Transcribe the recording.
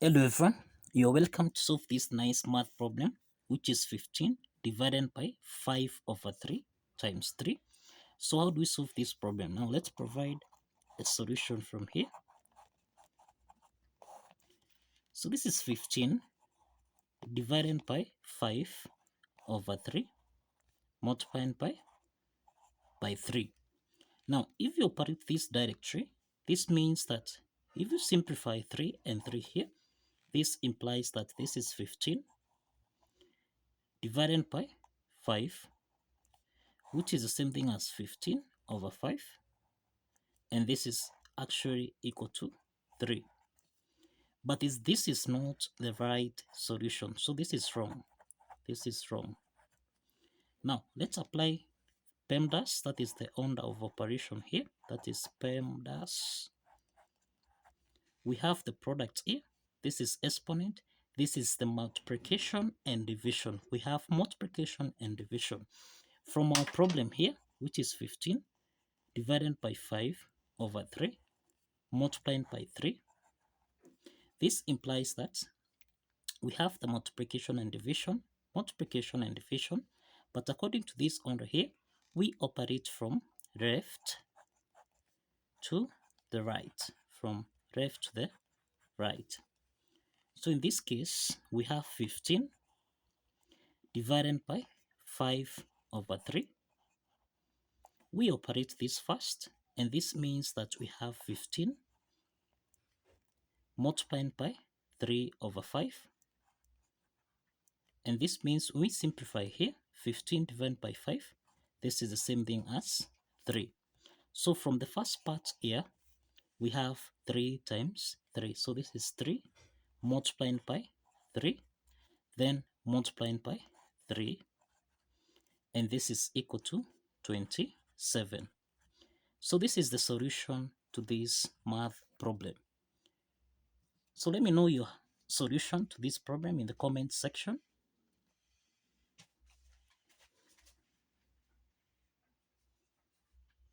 Hello everyone, you're welcome to solve this nice math problem, which is 15 divided by 5 over 3 times 3. So how do we solve this problem? Now let's provide a solution from here. So this is 15 divided by 5 over 3 multiplied by 3. Now if you operate this directory, this means that if you simplify 3 and 3 here, this implies that this is 15 divided by 5, which is the same thing as 15 over 5, and this is actually equal to 3. But this is not the right solution, so this is wrong. This is wrong. Now let's apply PEMDAS, that is the order of operation here, that is PEMDAS. We have the product here, this is exponent, this is the multiplication and division. We have multiplication and division. From our problem here, which is 15 divided by 5 over 3 multiplied by 3, this implies that we have the multiplication and division, but according to this order here, we operate from left to the right, from left to the right. So in this case, we have 15 divided by 5 over 3. We operate this first, and this means that we have 15 multiplied by 3 over 5. And this means we simplify here, 15 divided by 5. This is the same thing as 3. So from the first part here, we have 3 times 3. So this is 3 multiplied by 3, then multiplied by 3, and this is equal to 27. So this is the solution to this math problem. So let me know your solution to this problem in the comment section.